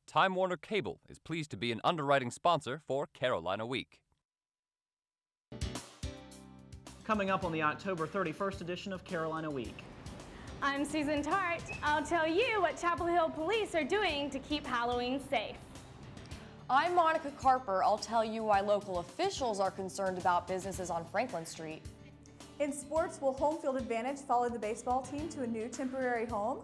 Time Warner Cable is pleased to be an underwriting sponsor for Carolina Week. Coming up on the October 31st edition of Carolina Week. I'm Susan Tart. I'll tell you what Chapel Hill police are doing to keep Halloween safe. I'm Monica Carper. I'll tell you why local officials are concerned about businesses on Franklin Street. In sports, will home field advantage follow the baseball team to a new temporary home?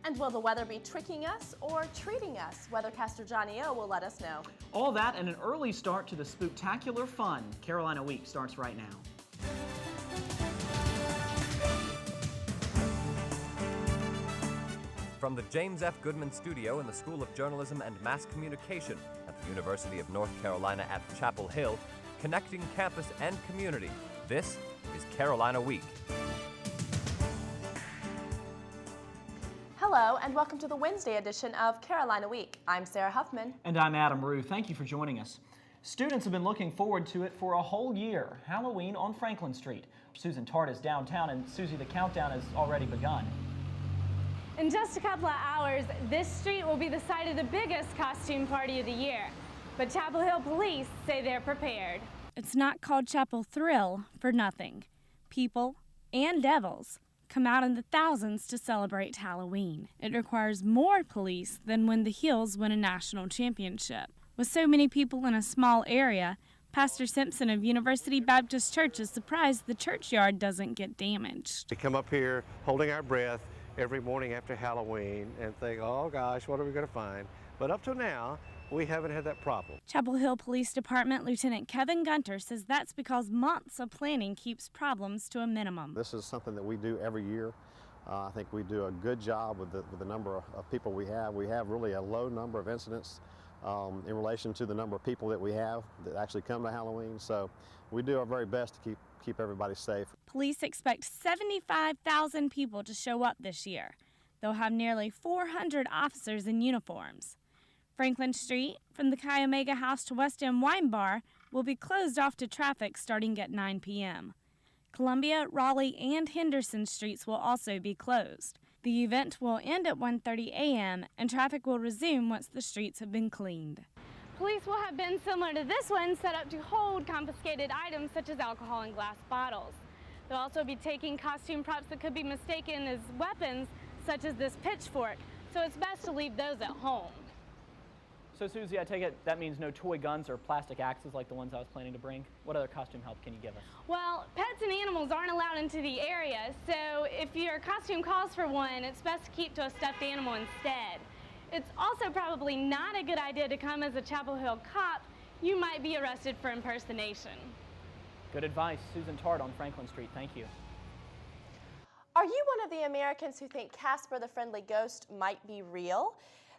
And will the weather be tricking us or treating us? Weathercaster Johnny O will let us know. All that and an early start to the spooktacular fun. Carolina Week starts right now. From the James F. Goodman Studio in the School of Journalism and Mass Communication at the University of North Carolina at Chapel Hill, connecting campus and community, this is Carolina Week. Hello and welcome to the Wednesday edition of Carolina Week. I'm Sarah Huffman. And I'm Adam Rue. Thank you for joining us. Students have been looking forward to it for a whole year, Halloween on Franklin Street. Susan Tart is downtown, and Susie, the countdown has already begun. In just a couple of hours, this street will be the site of the biggest costume party of the year. But Chapel Hill police say they're prepared. It's not called Chapel Thrill for nothing. People and devils come out in the thousands to celebrate Halloween. It requires more police than when the Heels win a national championship. With so many people in a small area, Pastor Simpson of University Baptist Church is surprised the churchyard doesn't get damaged. We come up here holding our breath every morning after Halloween and think, oh gosh, what are we going to find? But up till now, we haven't had that problem. Chapel Hill Police Department Lieutenant Kevin Gunter says that's because months of planning keeps problems to a minimum. This is something that we do every year. I think we do a good job with the number of people we have. We have really a low number of incidents in relation to the number of people that we have that actually come to Halloween. So we do our very best to keep everybody safe. Police expect 75,000 people to show up this year. They'll have nearly 400 officers in uniforms. Franklin Street, from the Chi Omega House to West End Wine Bar, will be closed off to traffic starting at 9 p.m. Columbia, Raleigh, and Henderson Streets will also be closed. The event will end at 1:30 a.m. and traffic will resume once the streets have been cleaned. Police will have bins similar to this one set up to hold confiscated items such as alcohol and glass bottles. They'll also be taking costume props that could be mistaken as weapons, such as this pitchfork, so it's best to leave those at home. So Susie, I take it that means no toy guns or plastic axes like the ones I was planning to bring. What other costume help can you give us? Well, pets and animals aren't allowed into the area, so if your costume calls for one, it's best to keep to a stuffed animal instead. It's also probably not a good idea to come as a Chapel Hill cop. You might be arrested for impersonation. Good advice. Susan Tart on Franklin Street. Thank you. Are you one of the Americans who think Casper the Friendly Ghost might be real?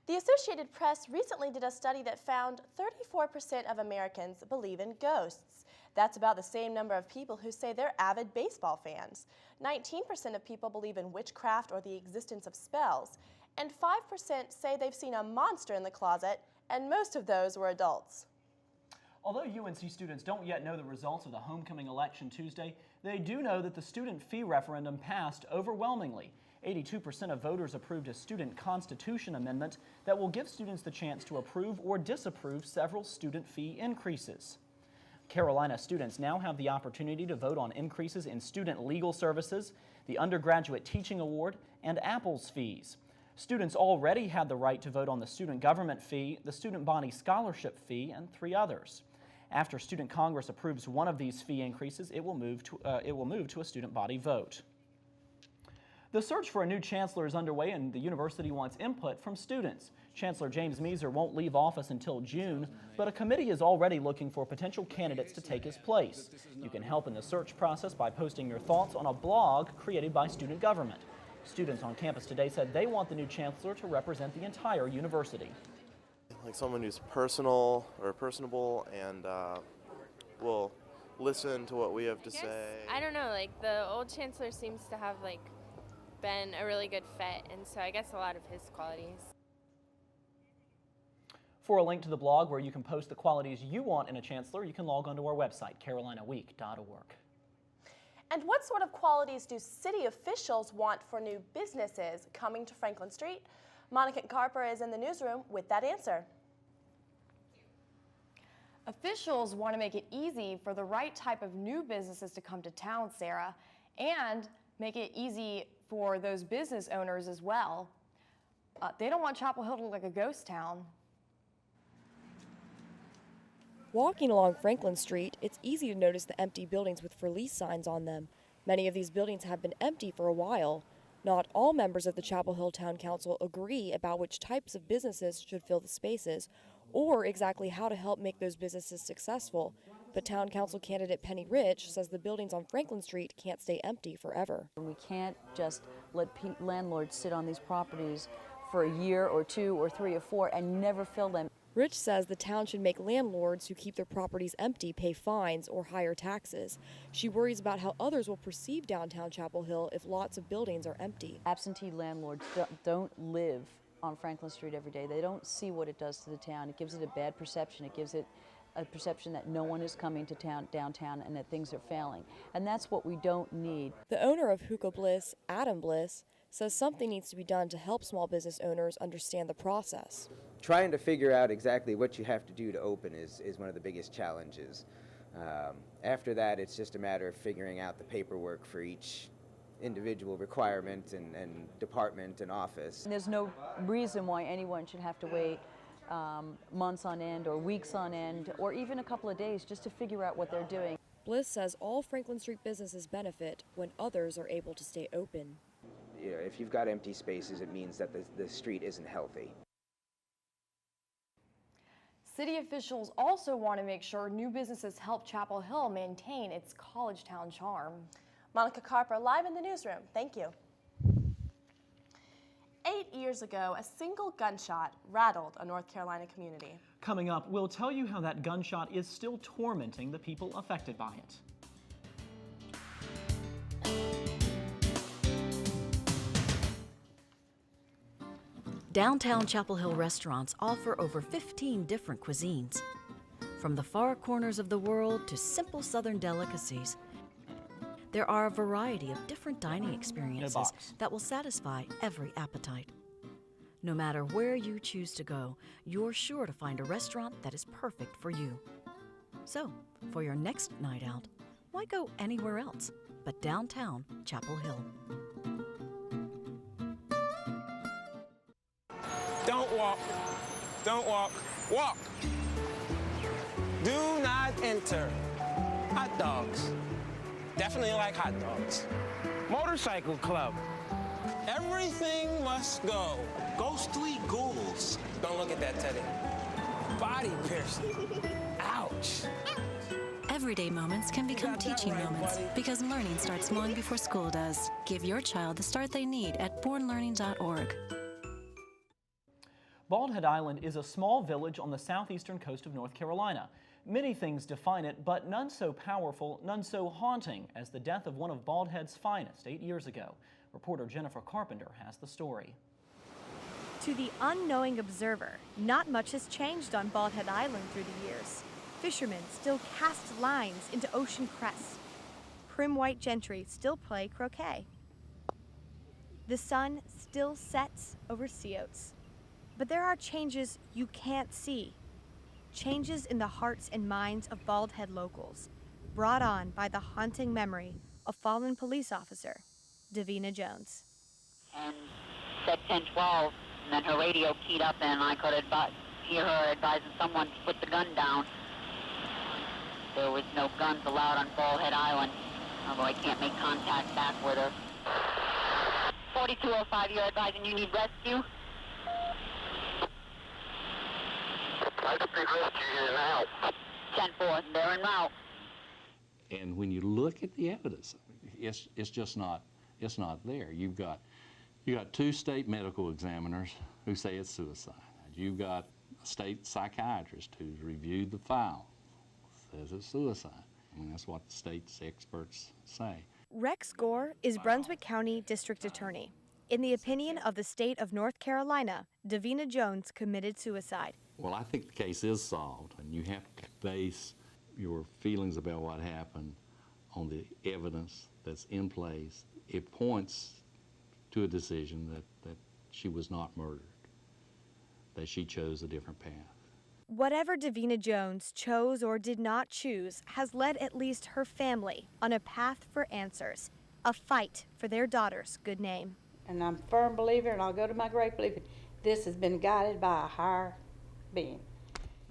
The Associated Press recently did a study that found 34% of Americans believe in ghosts. That's about the same number of people who say they're avid baseball fans. 19% of people believe in witchcraft or the existence of spells. And 5% say they've seen a monster in the closet, and most of those were adults. Although UNC students don't yet know the results of the homecoming election Tuesday, they do know that the student fee referendum passed overwhelmingly. 82% of voters approved a student constitution amendment that will give students the chance to approve or disapprove several student fee increases. Carolina students now have the opportunity to vote on increases in student legal services, the undergraduate teaching award, and Apple's fees. Students already had the right to vote on the student government fee, the student body scholarship fee, and 3 others. After Student Congress approves one of these fee increases, it will move to a student body vote. The search for a new chancellor is underway, and the university wants input from students. Chancellor James Measer won't leave office until June, but a committee is already looking for potential candidates to take his place. You can help in the search process by posting your thoughts on a blog created by Student Government. Students on campus today said they want the new chancellor to represent the entire university. Like someone who's personal or personable and will listen to what we have to say. I don't know, like the old chancellor seems to have been a really good fit, and so I guess a lot of his qualities. For a link to the blog where you can post the qualities you want in a chancellor, you can log onto our website, carolinaweek.org. And what sort of qualities do city officials want for new businesses coming to Franklin Street? Monica Carper is in the newsroom with that answer. Officials want to make it easy for the right type of new businesses to come to town, Sarah, and make it easy for those business owners as well. They don't want Chapel Hill to look like a ghost town. Walking along Franklin Street, it's easy to notice the empty buildings with for lease signs on them. Many of these buildings have been empty for a while. Not all members of the Chapel Hill Town Council agree about which types of businesses should fill the spaces, or exactly how to help make those businesses successful. But Town Council candidate Penny Rich says the buildings on Franklin Street can't stay empty forever. We can't just let landlords sit on these properties for a year or 2 or 3 or 4 and never fill them. Rich says the town should make landlords who keep their properties empty pay fines or higher taxes. She worries about how others will perceive downtown Chapel Hill if lots of buildings are empty. Absentee landlords don't live on Franklin Street every day. They don't see what it does to the town. It gives it a bad perception. It gives it a perception that no one is coming to downtown and that things are failing. And that's what we don't need. The owner of Hookah Bliss, Adam Bliss, says something needs to be done to help small business owners understand the process. Trying to figure out exactly what you have to do to open is one of the biggest challenges. After that, it's just a matter of figuring out the paperwork for each individual requirement and department and office. And there's no reason why anyone should have to wait months on end or weeks on end or even a couple of days just to figure out what they're doing. Bliss says all Franklin Street businesses benefit when others are able to stay open. You know, if you've got empty spaces, it means that the street isn't healthy. City officials also want to make sure new businesses help Chapel Hill maintain its college town charm. Monica Carper live in the newsroom. Thank you. 8 years ago, a single gunshot rattled a North Carolina community. Coming up, we'll tell you how that gunshot is still tormenting the people affected by it. Downtown Chapel Hill restaurants offer over 15 different cuisines. From the far corners of the world to simple Southern delicacies, there are a variety of different dining experiences that will satisfy every appetite. No matter where you choose to go, you're sure to find a restaurant that is perfect for you. So, for your next night out, why go anywhere else but downtown Chapel Hill? Don't walk. Don't walk. Walk. Do not enter. Hot dogs. Definitely like hot dogs. Motorcycle club. Everything must go. Ghostly ghouls. Don't look at that, Teddy. Body piercing. Ouch. Everyday moments can become teaching moments because learning starts long before school does. Give your child the start they need at bornlearning.org. Bald Head Island is a small village on the southeastern coast of North Carolina. Many things define it, but none so powerful, none so haunting as the death of one of Bald Head's finest 8 years ago. Reporter Jennifer Carpenter has the story. To the unknowing observer, not much has changed on Bald Head Island through the years. Fishermen still cast lines into ocean crests. Prim white gentry still play croquet. The sun still sets over sea oats. But there are changes you can't see. Changes in the hearts and minds of Bald Head locals, brought on by the haunting memory of fallen police officer, Davina Jones. And said 1012, and then her radio keyed up and I could hear her advising someone to put the gun down. There was no guns allowed on Bald Head Island, although I can't make contact back with her. 4205, you're advising you need rescue? I can be rescue here now. 10-4, they're en route. And when you look at the evidence, it's just not there. You've got 2 state medical examiners who say it's suicide. You've got a state psychiatrist who's reviewed the file, says it's suicide. I mean, that's what the state's experts say. Rex Gore is Brunswick County District Attorney. In the opinion of the state of North Carolina, Davina Jones committed suicide. Well, I think the case is solved, and you have to base your feelings about what happened on the evidence that's in place. It points to a decision that she was not murdered. that she chose a different path. Whatever Davina Jones chose or did not choose has led at least her family on a path for answers, a fight for their daughter's good name. And I'm a firm believer, and I'll go to my grave believing this has been guided by a higher being.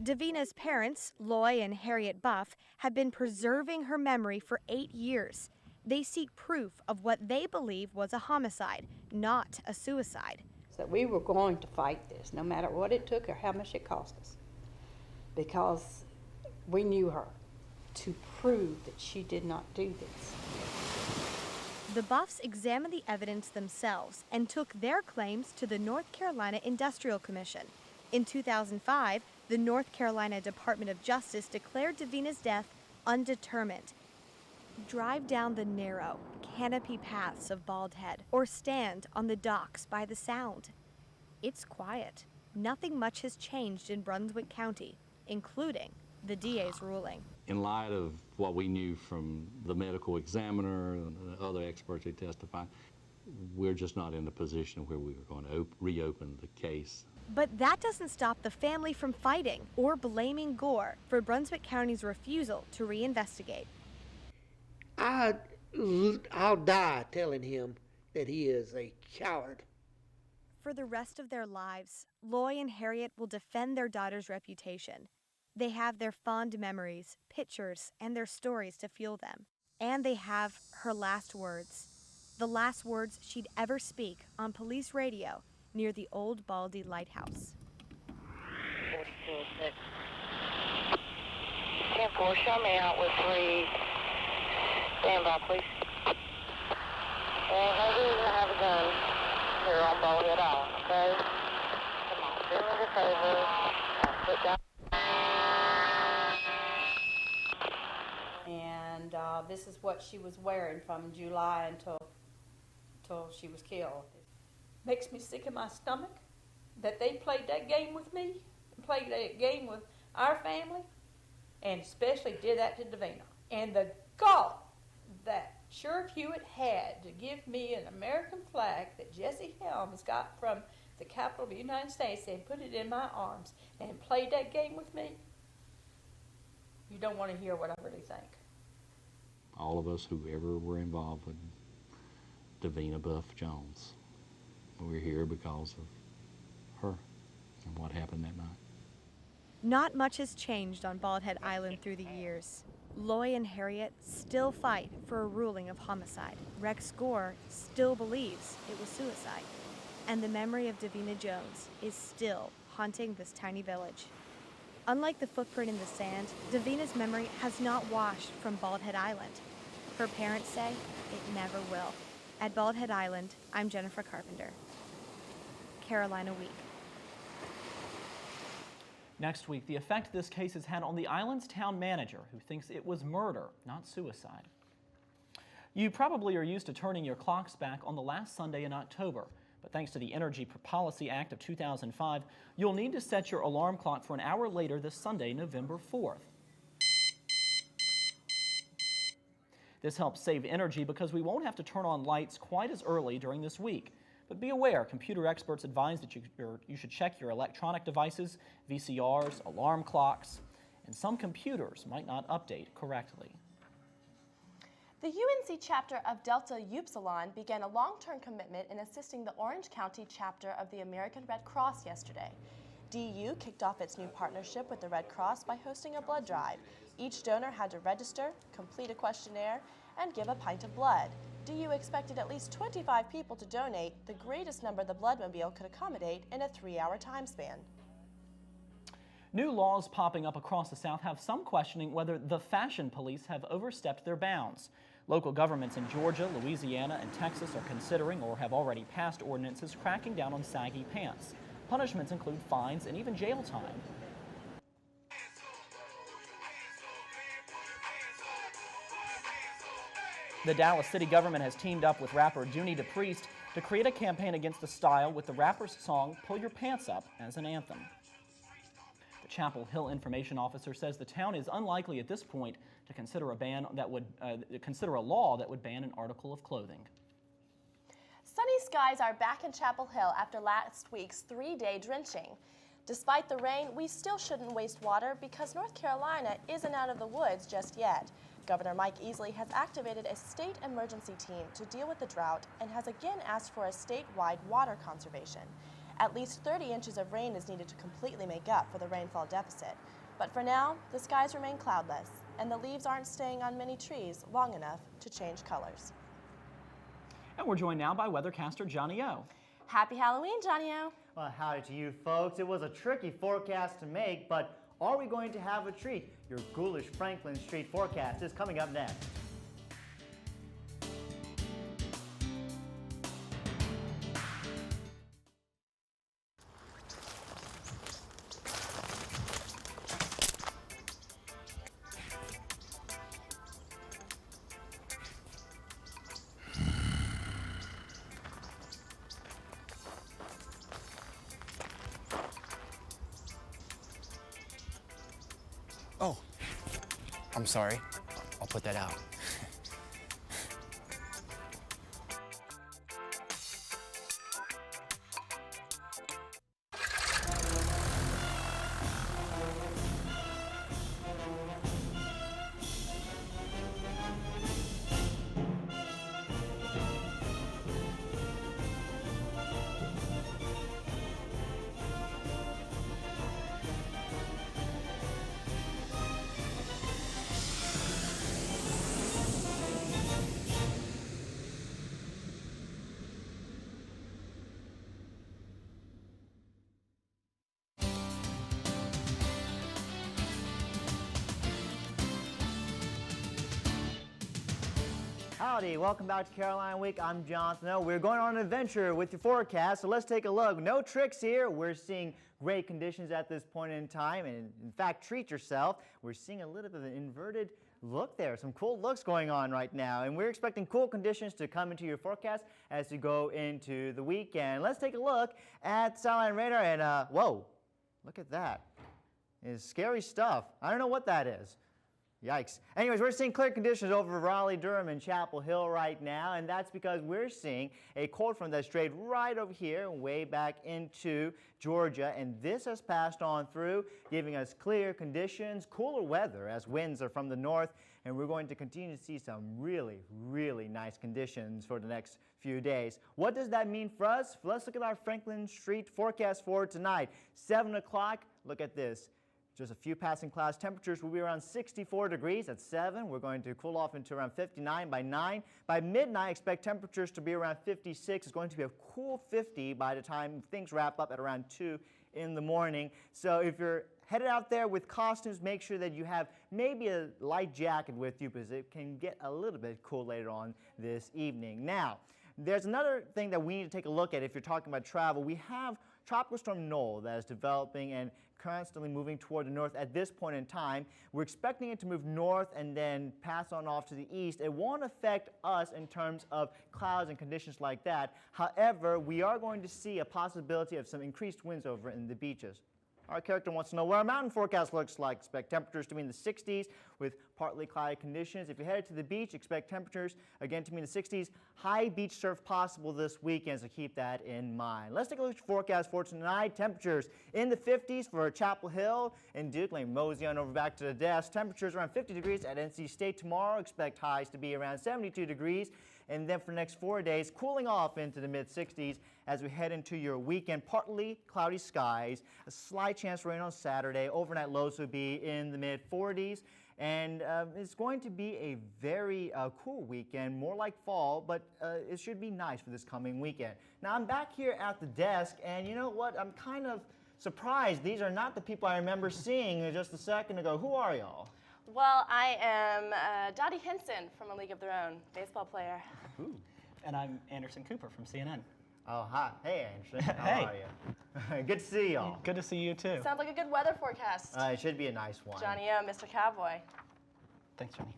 Davina's parents, Loy and Harriet Buff, have been preserving her memory for 8 years. They seek proof of what they believe was a homicide, not a suicide. So we were going to fight this, no matter what it took or how much it cost us, because we knew her, to prove that she did not do this. The Buffs examined the evidence themselves and took their claims to the North Carolina Industrial Commission. In 2005, the North Carolina Department of Justice declared Davina's death undetermined. Drive down the narrow, canopy paths of Bald Head or stand on the docks by the Sound. It's quiet. Nothing much has changed in Brunswick County, including the DA's ruling. In light of what we knew from the medical examiner and the other experts who testified, we're just not in the position where we were going to reopen the case. But that doesn't stop the family from fighting or blaming Gore for Brunswick County's refusal to reinvestigate. I'll die telling him that he is a coward. For the rest of their lives, Loy and Harriet will defend their daughter's reputation. They have their fond memories, pictures, and their stories to fuel them. And they have her last words. The last words she'd ever speak on police radio near the old Baldy Lighthouse. 4206. 10-4, show me out with 3. Stand by, please. Well, maybe we're going to have a gun here on Bald Head Island, okay? Come on, do me a favor. Put down. And this is what she was wearing from July until she was killed. Makes me sick in my stomach that they played that game with me, played that game with our family, and especially did that to Davina. And the gall that Sheriff Hewitt had to give me an American flag that Jesse Helms got from the Capitol of the United States and put it in my arms and played that game with me, you don't want to hear what I really think. All of us who ever were involved with Davina Buff Jones, we're here because of her and what happened that night. Not much has changed on Bald Head Island through the years. Loy and Harriet still fight for a ruling of homicide. Rex Gore still believes it was suicide. And the memory of Davina Jones is still haunting this tiny village. Unlike the footprint in the sand, Davina's memory has not washed from Bald Head Island. Her parents say it never will. At Bald Head Island, I'm Jennifer Carpenter. Carolina Week. Next week, the effect this case has had on the island's town manager, who thinks it was murder, not suicide. You probably are used to turning your clocks back on the last Sunday in October, but thanks to the Energy Policy Act of 2005, you'll need to set your alarm clock for an hour later this Sunday, November 4th. This helps save energy because we won't have to turn on lights quite as early during this week. But be aware, computer experts advise that you should check your electronic devices, VCRs, alarm clocks, and some computers might not update correctly. The UNC chapter of Delta Upsilon began a long-term commitment in assisting the Orange County chapter of the American Red Cross yesterday. DU kicked off its new partnership with the Red Cross by hosting a blood drive. Each donor had to register, complete a questionnaire, and give a pint of blood. DU expected at least 25 people to donate, the greatest number the Bloodmobile could accommodate in a 3-hour time span. New laws popping up across the South have some questioning whether the fashion police have overstepped their bounds. Local governments in Georgia, Louisiana, and Texas are considering or have already passed ordinances cracking down on saggy pants. Punishments include fines and even jail time. The Dallas city government has teamed up with rapper Dooney DePriest to create a campaign against the style with the rapper's song Pull Your Pants Up as an anthem. The Chapel Hill information officer says the town is unlikely at this point to consider a law that would ban an article of clothing. Sunny skies are back in Chapel Hill after last week's 3-day drenching. Despite the rain, we still shouldn't waste water because North Carolina isn't out of the woods just yet. Governor Mike Easley has activated a state emergency team to deal with the drought and has again asked for a statewide water conservation. At least 30 inches of rain is needed to completely make up for the rainfall deficit. But for now, the skies remain cloudless, and the leaves aren't staying on many trees long enough to change colors. And we're joined now by weathercaster Johnny O. Happy Halloween, Johnny O. Well, howdy to you folks. It was a tricky forecast to make, but are we going to have a treat? Your ghoulish Franklin Street forecast is coming up next. Oh, I'm sorry. I'll put that out. Howdy, welcome back to Carolina Week. I'm John Snow. We're going on an adventure with your forecast, so let's take a look. No tricks here. We're seeing great conditions at this point in time, and in fact, treat yourself. We're seeing a little bit of an inverted look there. Some cool looks going on right now, and we're expecting cool conditions to come into your forecast as you go into the weekend. Let's take a look at satellite radar, and whoa, look at that. It's scary stuff. I don't know what that is. Yikes. Anyways, we're seeing clear conditions over Raleigh, Durham, and Chapel Hill right now, and that's because we're seeing a cold front that's strayed right over here and way back into Georgia, and this has passed on through, giving us clear conditions, cooler weather as winds are from the north, and we're going to continue to see some really, really nice conditions for the next few days. What does that mean for us? Let's look at our Franklin Street forecast for tonight. 7 o'clock, look at this. Just a few passing clouds. Temperatures will be around 64 degrees at 7. We're going to cool off into around 59 by 9. By midnight, expect temperatures to be around 56. It's going to be a cool 50 by the time things wrap up at around 2 in the morning. So if you're headed out there with costumes, make sure that you have maybe a light jacket with you because it can get a little bit cool later on this evening. Now, there's another thing that we need to take a look at if you're talking about travel. We have Tropical Storm Noel that is developing and constantly moving toward the north at this point in time. We're expecting it to move north and then pass on off to the east. It won't affect us in terms of clouds and conditions like that. However, we are going to see a possibility of some increased winds over in the beaches. Our character wants to know what our mountain forecast looks like. Expect temperatures to be in the 60s with partly cloudy conditions. If you're headed to the beach, expect temperatures again to be in the 60s. High beach surf possible this weekend, so keep that in mind. Let's take a look at your forecast for tonight. Temperatures in the 50s for Chapel Hill and Duke. Let me mosey on over back to the desk. Temperatures around 50 degrees at NC State tomorrow. Expect highs to be around 72 degrees. And then for the next 4 days, cooling off into the mid-60s as we head into your weekend. Partly cloudy skies, a slight chance of rain on Saturday. Overnight lows will be in the mid-40s. And it's going to be a very cool weekend, more like fall, but it should be nice for this coming weekend. Now, I'm back here at the desk, and you know what? I'm kind of surprised. These are not the people I remember seeing just a second ago. Who are y'all? Well, I am Dottie Henson from A League of Their Own, baseball player. Ooh. And I'm Anderson Cooper from CNN. Oh, hi. Hey, Anderson. How are you? Good to see y'all. Good to see you, too. Sounds like a good weather forecast. It should be a nice one. Johnny O, Mr. Cowboy. Thanks, Johnny.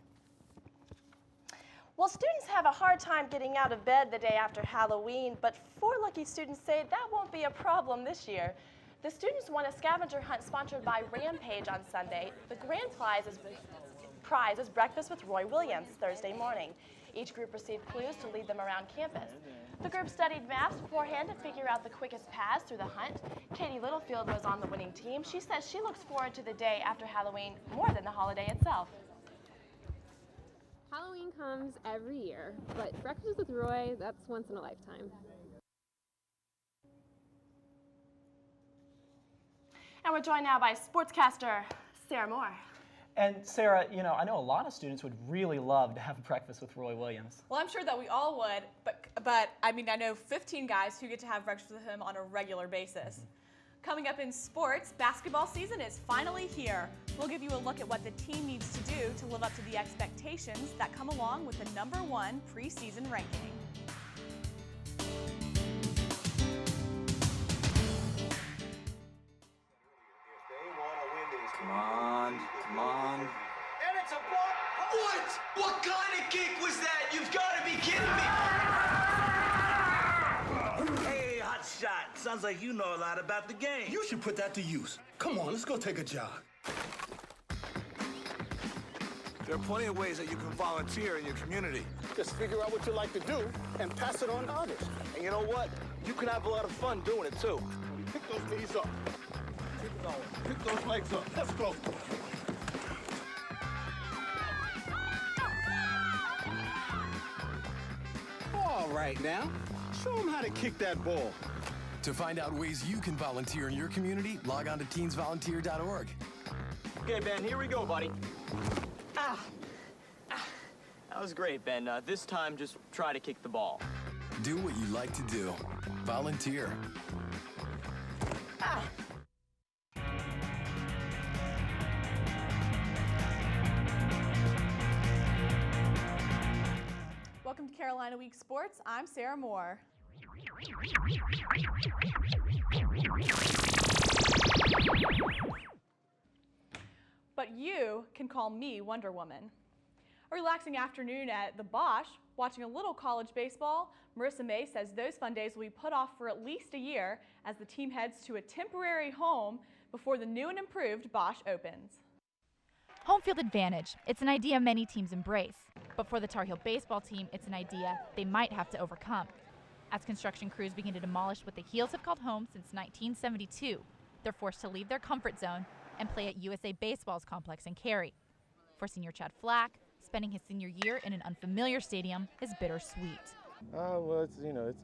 Well, students have a hard time getting out of bed the day after Halloween, but 4 lucky students say that won't be a problem this year. The students won a scavenger hunt sponsored by Rampage on Sunday. The grand prize is breakfast with Roy Williams Thursday morning. Each group received clues to lead them around campus. The group studied maps beforehand to figure out the quickest paths through the hunt. Katie Littlefield was on the winning team. She says she looks forward to the day after Halloween more than the holiday itself. Halloween comes every year, but Breakfast with Roy, that's once in a lifetime. And we're joined now by sportscaster Sarah Moore. And Sarah, you know, I know a lot of students would really love to have breakfast with Roy Williams. Well, I'm sure that we all would, but I mean, I know 15 guys who get to have breakfast with him on a regular basis. Coming up in sports, basketball season is finally here. We'll give you a look at what the team needs to do to live up to the expectations that come along with the #1 preseason ranking. Come on, come on. And it's a block. What? What kind of kick was that? You've got to be kidding me. Hey, hot shot. Sounds like you know a lot about the game. You should put that to use. Come on, let's go take a jog. There are plenty of ways that you can volunteer in your community. Just figure out what you like to do and pass it on to others. And you know what? You can have a lot of fun doing it too. Pick those knees up. Keep going. Pick those legs up. Let's go. All right now, show them how to kick that ball. To find out ways you can volunteer in your community, log on to teensvolunteer.org. Okay, Ben, here we go, buddy. That was great, Ben. This time, just try to kick the ball. Do what you like to do. Volunteer. Welcome to Carolina Week Sports. I'm Sarah Moore. But you can call me Wonder Woman. A relaxing afternoon at the Bosch, watching a little college baseball, Marissa May says those fun days will be put off for at least a year as the team heads to a temporary home before the new and improved Bosch opens. Home field advantage. It's an idea many teams embrace. But for the Tar Heel baseball team, it's an idea they might have to overcome. As construction crews begin to demolish what the Heels have called home since 1972, they're forced to leave their comfort zone and play at USA Baseball's complex in Cary. For senior Chad Flack, spending his senior year in an unfamiliar stadium is bittersweet. Well,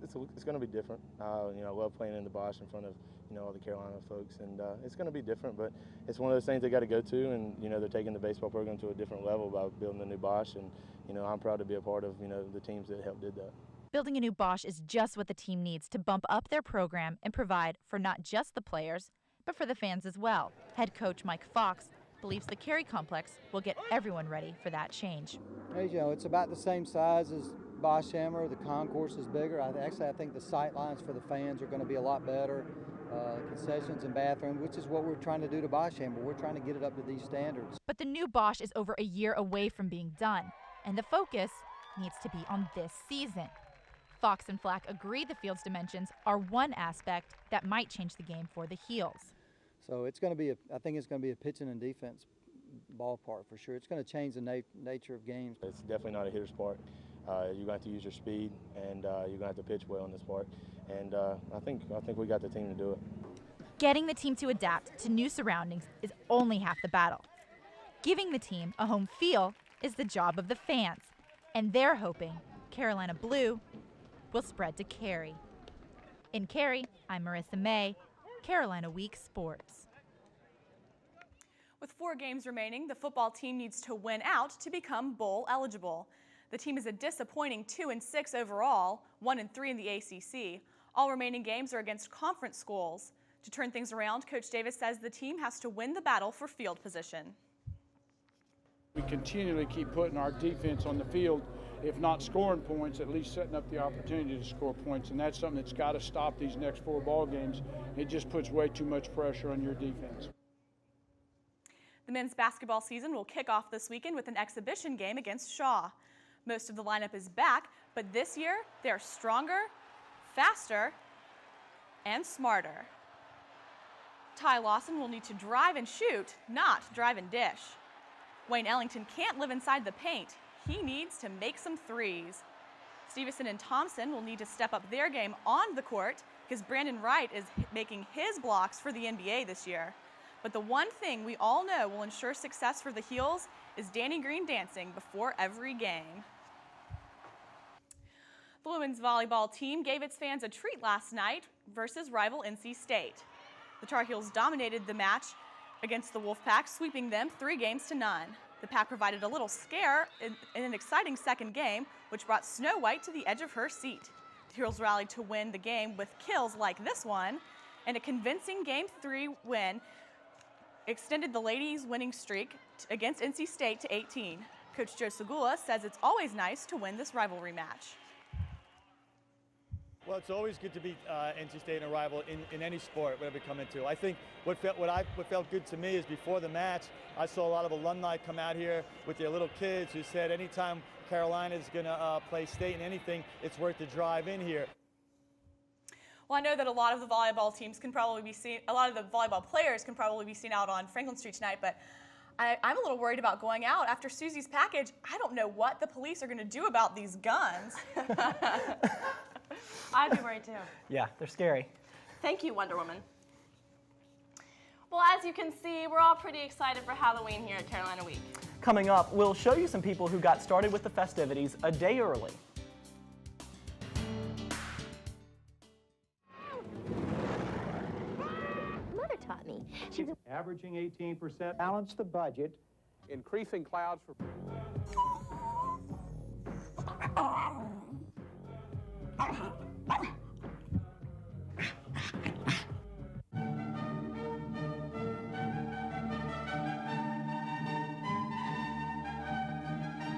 it's going to be different. I love playing in the Bosch in front of all the Carolina folks, and it's going to be different. But it's one of those things they got to go to, and they're taking the baseball program to a different level by building the new Bosch, and I'm proud to be a part of the teams that helped did that. Building a new Bosch is just what the team needs to bump up their program and provide for not just the players, but for the fans as well. Head coach Mike Fox believes the Cary complex will get everyone ready for that change. It's about the same size as Bosch Hammer. The concourse is bigger. I think the sight lines for the fans are going to be a lot better. Concessions and bathrooms, which is what we're trying to do to Bosch Hammer. We're trying to get it up to these standards. But the new Bosch is over a year away from being done, and the focus needs to be on this season. Fox and Flack agree the field's dimensions are one aspect that might change the game for the Heels. So it's going to be, I think it's going to be a pitching and defense ballpark for sure. It's going to change the nature of games. It's definitely not a hitter's park. You're going to have to use your speed, and you're going to have to pitch well in this park. And I think we got the team to do it. Getting the team to adapt to new surroundings is only half the battle. Giving the team a home feel is the job of the fans, and they're hoping Carolina Blue will spread to Cary. In Cary, I'm Marissa May, Carolina Week Sports. With 4 games remaining, the football team needs to win out to become bowl eligible. The team is a disappointing 2-6 overall, 1-3 in the ACC. All remaining games are against conference schools. To turn things around, Coach Davis says the team has to win the battle for field position. We continually keep putting our defense on the field, if not scoring points, at least setting up the opportunity to score points, and that's something that's got to stop these next 4 ball games. It just puts way too much pressure on your defense. The men's basketball season will kick off this weekend with an exhibition game against Shaw. Most of the lineup is back, but this year they're stronger, faster, and smarter. Ty Lawson will need to drive and shoot, not drive and dish. Wayne Ellington can't live inside the paint. He needs to make some threes. Stevenson and Thompson will need to step up their game on the court because Brandon Wright is making his blocks for the NBA this year. But the one thing we all know will ensure success for the Heels is Danny Green dancing before every game. The women's volleyball team gave its fans a treat last night versus rival NC State. The Tar Heels dominated the match against the Wolfpack, sweeping them 3-0. The Pack provided a little scare in an exciting second game, which brought Snow White to the edge of her seat. The Heels rallied to win the game with kills like this one, and a convincing Game 3 win extended the ladies' winning streak against NC State to 18. Coach Joe Segula says it's always nice to win this rivalry match. Well, it's always good to beat NC State and a rival in any sport, whatever we come into. I think what felt good to me is before the match, I saw a lot of alumni come out here with their little kids who said anytime Carolina is going to play State in anything, it's worth the drive in here. Well, I know that a lot of the volleyball teams can probably be seen, a lot of the volleyball players can probably be seen out on Franklin Street tonight, but I'm a little worried about going out. After Susie's package, I don't know what the police are going to do about these guns. I'd be worried too. Yeah, they're scary. Thank you, Wonder Woman. Well, as you can see, we're all pretty excited for Halloween here at Carolina Week. Coming up, we'll show you some people who got started with the festivities a day early. Mother taught me. She's averaging 18%. Balance the budget. Increasing clouds for...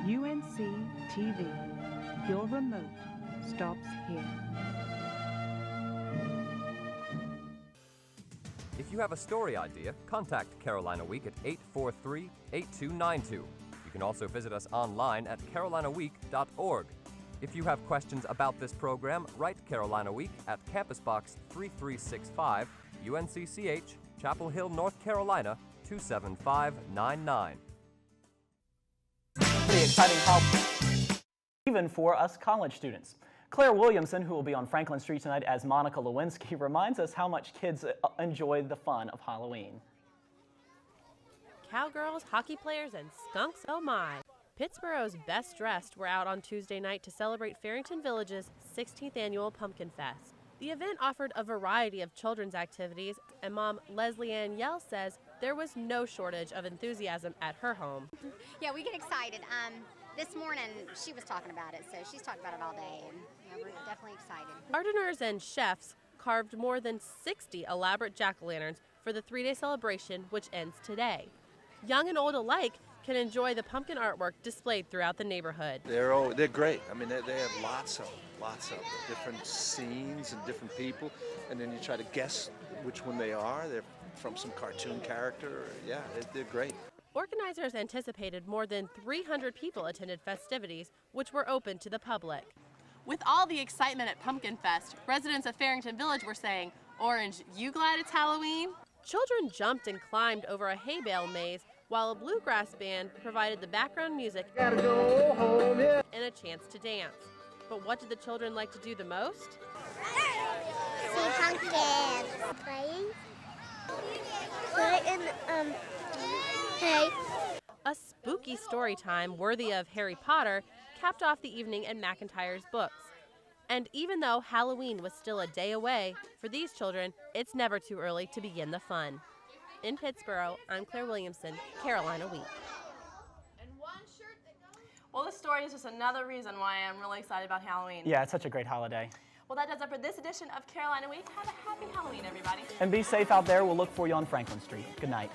UNC TV. Your remote stops here. If you have a story idea, contact Carolina Week at 843-8292. You can also visit us online at carolinaweek.org. If you have questions about this program, write Carolina Week at Campus Box 3365, UNCCH, Chapel Hill, North Carolina, 27599. Pretty exciting even for us college students. Claire Williamson, who will be on Franklin Street tonight as Monica Lewinsky, reminds us how much kids enjoy the fun of Halloween. Cowgirls, hockey players, and skunks, oh my. Pittsburgh's best dressed were out on Tuesday night to celebrate Farrington Village's 16th annual Pumpkin Fest. The event offered a variety of children's activities, and mom Leslie Ann Yell says there was no shortage of enthusiasm at her home. Yeah, we get excited. This morning she was talking about it, so she's talked about it all day, and we're definitely excited. Gardeners and chefs carved more than 60 elaborate jack-o'-lanterns for the 3-day celebration, which ends today. Young and old alike can enjoy the pumpkin artwork displayed throughout the neighborhood. They're great. I mean, they have lots of different scenes and different people, and then you try to guess which one they are. They're from some cartoon character. Yeah, they're great. Organizers anticipated more than 300 people attended festivities, which were open to the public. With all the excitement at Pumpkin Fest, residents of Farrington Village were saying, "Orange, you glad it's Halloween?" Children jumped and climbed over a hay bale maze, while a bluegrass band provided the background music and a chance to dance. But what did the children like to do the most? See pumpkins. Playing. Play in hay. A spooky story time worthy of Harry Potter capped off the evening at McIntyre's Books. And even though Halloween was still a day away, for these children, it's never too early to begin the fun. In Pittsburgh, I'm Claire Williamson, Carolina Week. Well, this story is just another reason why I'm really excited about Halloween. Yeah, it's such a great holiday. Well, that does it for this edition of Carolina Week. Have a happy Halloween, everybody. And be safe out there. We'll look for you on Franklin Street. Good night.